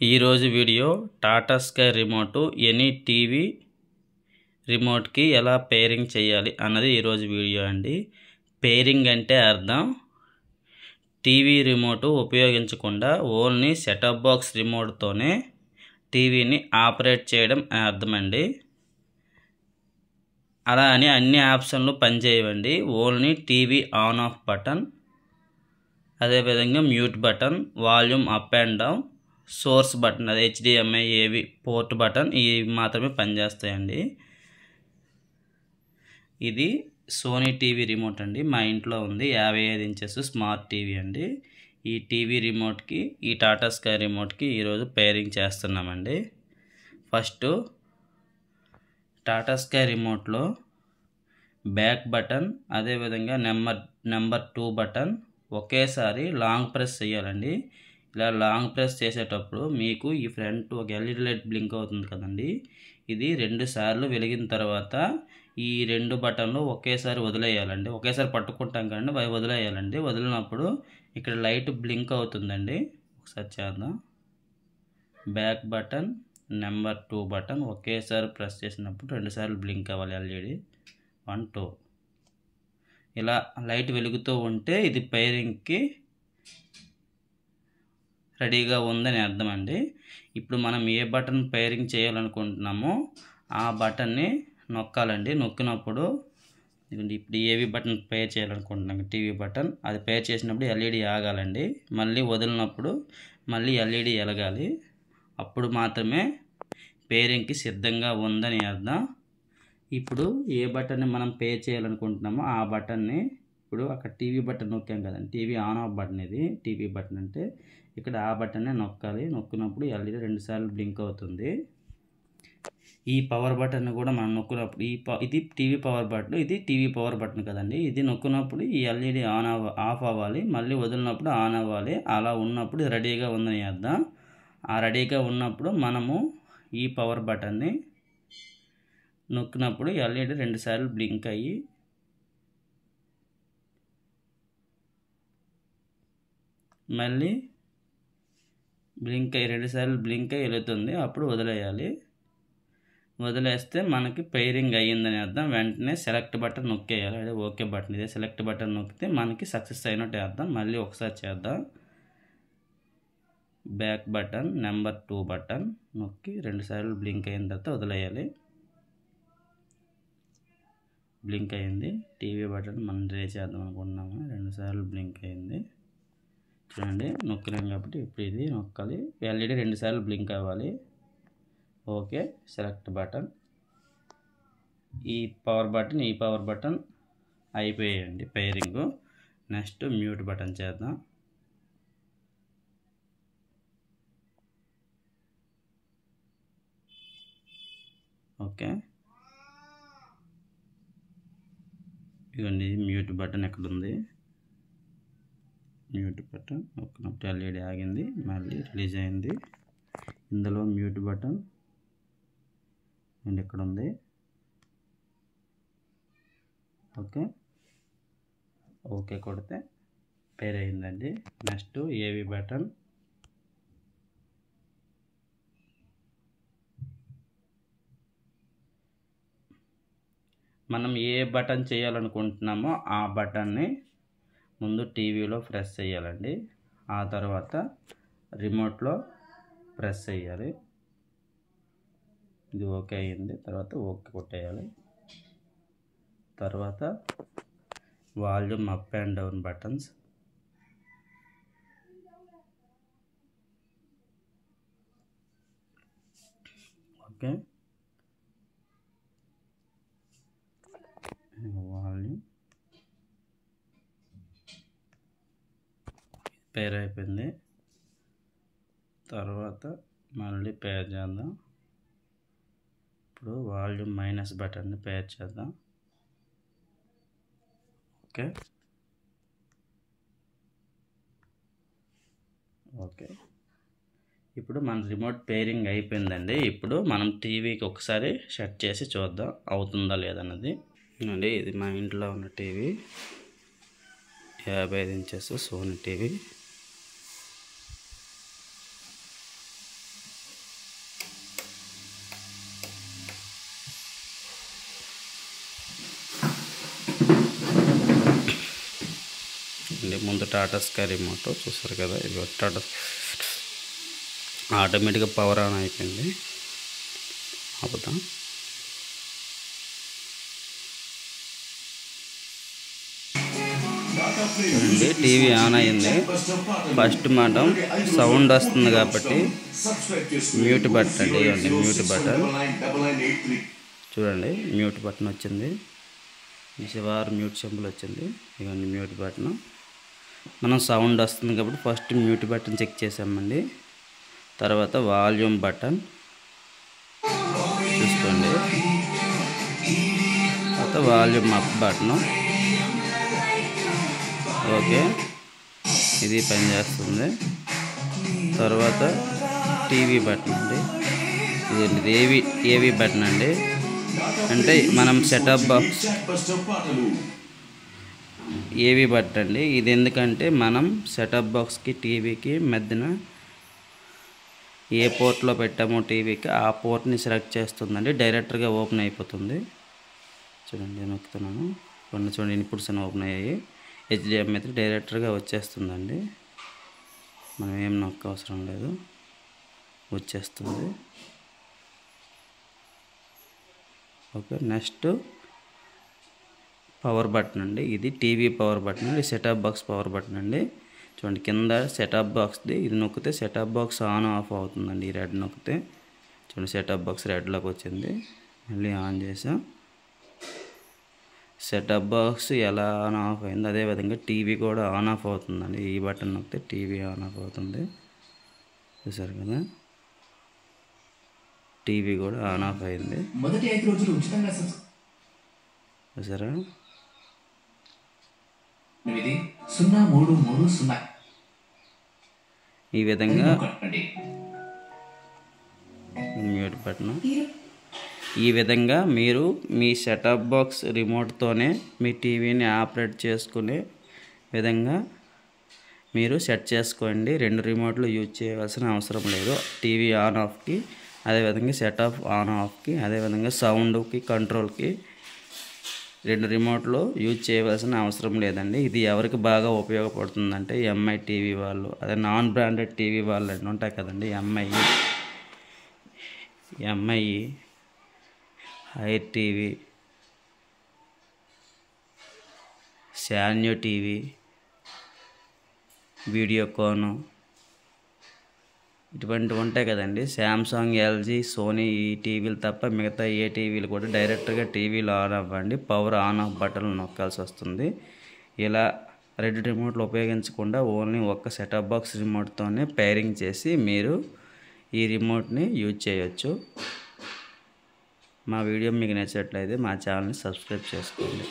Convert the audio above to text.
ఈరోజు video Tata Sky remote any TV రిమోట్కి ఎలా పేరింగ్ చేయాలి అన్నది ఈరోజు వీడియో అండి. పేరింగ్ అంటే అర్థం టీవీ రిమోట్ ఉపయోగించకుండా ఓన్లీ సెటప్ బాక్స్ రిమోట్తోనే టీవీని ఆపరేట్ చేయడం అర్థం అండి. అలా అని అన్ని ఆప్షన్లు పనిచేయవండి. Only TV on off button, అదేవిధంగా mute button, volume up and down, source button అది HDMI AV పోర్ట్ బటన్ ఇవి మాత్రమే పనిచేస్తాయండి. ఇది సోనీ టీవీ రిమోట్ అండి. మా ఇంట్లో ఉంది 55 ఇంచెస్ స్మార్ట్ టీవీ అండి. ఈ టీవీ రిమోట్కి ఈ టాటా స్కై రిమోట్కి ఈరోజు పేరింగ్ చేస్తున్నామండి. ఫస్ట్ టాటా స్కై రిమోట్లో బ్యాక్ బటన్ అదేవిధంగా నెంబర్ 2 బటన్ ఒకేసారి లాంగ్ ప్రెస్ చేయాలండి. ఇలా లాంగ్ ప్రెస్ చేసేటప్పుడు మీకు ఈ ఫ్రంట్ ఒక LED లైట్ బ్లింక్ అవుతుంది కదండి. ఇది 2 సార్లు వెలిగిన తర్వాత ఈ 2 బటన్లు ఒకేసారి వదిలేయాలండి. ఒకేసారి పట్టుకుంటాం కానీ వదిలేయాలండి. వదిలినప్పుడు ఇక్కడ లైట్ బ్లింక్ అవుతుందండి. ఒకసారి చేద్దాం. బ్యాక్ బటన్, నెంబర్ 2 బటన్ ఒకేసారి ప్రెస్ చేసినప్పుడు 2 సార్లు బ్లింక్ అవ్వాలి LED. 1 2 ఇలా లైట్ వెలుగుతూ ఉంటే ఇది పేరింగ్కి రెడీగా ఉందని అర్థం అండి. ఇప్పుడు మనం ఏ బటన్ పేరింగ్ చేయాలనుకుంటున్నామో ఆ బటన్ని నొక్కాలండి. నొక్కినప్పుడు ఇప్పుడు ఏవి బటన్ పేర్ చేయాలనుకుంటున్నాం టీవీ బటన్ అది పేర్ చేసినప్పుడు LED ఆగాలండి. మళ్ళీ వదిలినప్పుడు మళ్ళీ LED వెలగాలి. అప్పుడు మాత్రమే పేరింగ్కి సిద్ధంగా ఉందని అర్థం. ఇప్పుడు ఏ బటన్ని మనం పేర్ చేయాలనుకుంటున్నామో ఆ బటన్ని ఇప్పుడు అక్కడ టీవీ బటన్ నొక్కాం కదండి. టీవీ ఆన్ ఆఫ్ బటన్ ఇది టీవీ బటన్ అంటే ఇక్కడ ఆ బటన్నే నొక్కాలి. నొక్కినప్పుడు LED 2 సార్లు బ్లింక్ అవుతుంది. ఈ పవర్ బటన్ కూడా మనం నొక్కినప్పుడు ఇది టీవీ పవర్ బటన్, ఇది టీవీ పవర్ బటన్ కదండి. ఇది నొక్కినప్పుడు ఈ LED ఆఫ్ అవ్వాలి, మళ్ళీ వదిలినప్పుడు ఆన్ అవ్వాలి. అలా ఉన్నప్పుడు రెడీగా ఉందని అర్థం. ఆ రెడీగా ఉన్నప్పుడు మనము ఈ పవర్ బటన్ని నొక్కినప్పుడు LED 2 సార్లు బ్లింక్ అయ్యి మళ్ళీ బ్లింక్ అయ్యి 2 సార్లు బ్లింక్ అయ్యి వెళుతుంది. అప్పుడు వదిలేయాలి. వదిలేస్తే మనకి పేరింగ్ అయ్యిందని అర్థం. వెంటనే సెలెక్ట్ బటన్ నొక్కేయాలి. అదే ఓకే బటన్ ఇదే సెలెక్ట్ బటన్ నొక్కితే మనకి సక్సెస్ అయినట్టే అర్థం. మళ్ళీ ఒకసారి చేద్దాం. బ్యాక్ బటన్, నెంబర్ 2 బటన్ నొక్కి 2 సార్లు బ్లింక్ అయిన తర్వాత వదిలేయాలి. బ్లింక్ అయింది. టీవీ బటన్ మనం రే చేద్దాం అనుకుంటున్నాము. 2 సార్లు బ్లింక్ అయింది. చూడండి నొక్కినాం కాబట్టి ఇప్పుడు ఇది నొక్కాలి. LED 2 సార్లు బ్లింక్ అవ్వాలి. ఓకే సెలెక్ట్ బటన్, ఈ పవర్ బటన్ అయిపోయాయండి పేరింగ్. నెక్స్ట్ మ్యూట్ బటన్ చేద్దాం. ఓకే ఇదిగోండి మ్యూట్ బటన్ ఎక్కడ ఉంది. మ్యూట్ బటన్ నొక్కినప్పుడు LED ఆగింది, మళ్ళీ రిలీజ్ అయింది. ఇందులో మ్యూట్ బటన్ అండ్ ఇక్కడ ఉంది. ఓకే ఓకే కొడితే పేర్ అయిందండి. నెక్స్ట్ AV బటన్, మనం ఏ బటన్ చేయాలనుకుంటున్నామో ఆ బటన్ని ముందు టీవీలో ప్రెస్ చేయాలండి. ఆ తర్వాత రిమోట్లో ప్రెస్ చేయాలి. ఇది ఓకే అయింది. తర్వాత ఓకే కొట్టేయాలి. తర్వాత volume up and down buttons, okay volume pair అయిపోయింది. తర్వాత మళ్ళీ పేర్ చేద్దాం. ఇప్పుడు వాల్యూమ్ మైనస్ బటన్ని పేర్ చేద్దాం. ఓకే ఓకే ఇప్పుడు మన రిమోట్ పేరింగ్ అయిపోయిందండి. ఇప్పుడు మనం టీవీకి ఒకసారి సెట్ చేసి చూద్దాం అవుతుందా లేదన్నది. అండి ఇది మా ఇంట్లో ఉన్న టీవీ 55 ఇంచెస్ సోనీ టీవీ. అండి. ముందు టాటా స్కై రిమోట్ చూస్తారు కదా, ఇది టాటా ఆటోమేటిక్గా పవర్ ఆన్ అయిపోయింది. ఆపుతాం. చూడండి, టీవీ ఆన్ అయింది. ఫస్ట్ మనం సౌండ్ వస్తుంది కాబట్టి మ్యూట్ బటన్ అండి, ఇవ్వండి మ్యూట్ బటన్. చూడండి, మ్యూట్ బటన్ వచ్చింది, శివారు మ్యూట్ సింబల్ వచ్చింది, ఇవన్నీ మ్యూట్ బటన్. మనం సౌండ్ వస్తుంది కాబట్టి ఫస్ట్ మ్యూట్ బటన్ చెక్ చేసామండి. తర్వాత వాల్యూమ్ బటన్ చూసుకోండి, తర్వాత వాల్యూమ్ అప్ బటన్. ఓకే, ఇది పనిచేస్తుంది. తర్వాత టీవీ బటన్ అండి, ఇది ఏవి బటన్ అండి, అంటే మనం సెటప్ బాక్స్ ఏవి బటన్ అండి. ఇది ఎందుకంటే మనం సెటప్ బాక్స్కి టీవీకి మధ్యన ఏ పోర్ట్లో పెట్టామో టీవీకి ఆ పోర్ట్ని సెలెక్ట్ చేస్తుందండి, డైరెక్ట్గా ఓపెన్ అయిపోతుంది. చూడండి, నేను నొక్కుతున్నాను, కొన్ని చూడండి ఇన్పుట్స్ అని ఓపెన్ అయ్యాయి. HDMI అయితే డైరెక్ట్గా వచ్చేస్తుందండి, మనం ఏం నొక్క అవసరం లేదు, వచ్చేస్తుంది. ఓకే, నెక్స్ట్ పవర్ బటన్ అండి, ఇది టీవీ పవర్ బటన్, ఇది సెటప్ బాక్స్ పవర్ బటన్ అండి. చూడండి, కింద సెటప్ బాక్స్ది, ఇది నొక్కితే సెటప్ బాక్స్ ఆన్ ఆఫ్ అవుతుందండి. ఈ రెడ్ నొక్కితే చూడండి, సెటప్ బాక్స్ రెడ్లోకి వచ్చింది. మళ్ళీ ఆన్ చేసాం, సెటప్ బాక్స్ ఎలా ఆన్ ఆఫ్ అయింది అదేవిధంగా టీవీ కూడా ఆన్ ఆఫ్ అవుతుందండి. ఈ బటన్ నొక్కితే టీవీ ఆన్ ఆఫ్ అవుతుంది, చూసారు కదా, టీవీ కూడా ఆన్ ఆఫ్ అయింది. మొదటి 5 రోజులు ఉచితంగా చూసారా. 0330 ఈ విధంగా మ్యూట్ బటన్, ఈ విధంగా మీరు మీ సెటప్ బాక్స్ రిమోట్తోనే మీ టీవీని ఆపరేట్ చేసుకునే విధంగా మీరు సెట్ చేసుకోండి. 2 రిమోట్లు యూజ్ చేయవలసిన అవసరం లేదు. టీవీ ఆన్ ఆఫ్కి, అదేవిధంగా సెటప్ ఆన్ ఆఫ్కి, అదేవిధంగా సౌండ్కి కంట్రోల్కి 2 రిమోట్లు యూజ్ చేయవలసిన అవసరం లేదండి. ఇది ఎవరికి బాగా ఉపయోగపడుతుందంటే ఎంఐ టీవీ వాళ్ళు, అదే నాన్ బ్రాండెడ్ టీవీ వాళ్ళు అని ఉంటాయి కదండి, MI hire TV, శాన్యో TV, Videocon, ఇటువంటివి ఉంటాయి కదండి. శాంసంగ్, ఎల్జీ, సోనీ ఈ టీవీలు తప్ప మిగతా ఏ టీవీలు కూడా డైరెక్ట్గా టీవీలో ఆన్ అవ్వండి, పవర్ ఆన్ ఆఫ్ బటన్లు నొక్కాల్సి వస్తుంది. ఇలా 2 రిమోట్లు ఉపయోగించకుండా ఓన్లీ ఒక్క సెటప్ బాక్స్ రిమోట్తోనే పైరింగ్ చేసి మీరు ఈ రిమోట్ని యూజ్ చేయొచ్చు. మా వీడియో మీకు నచ్చినట్లయితే మా ఛానల్ని సబ్స్క్రైబ్ చేసుకోండి.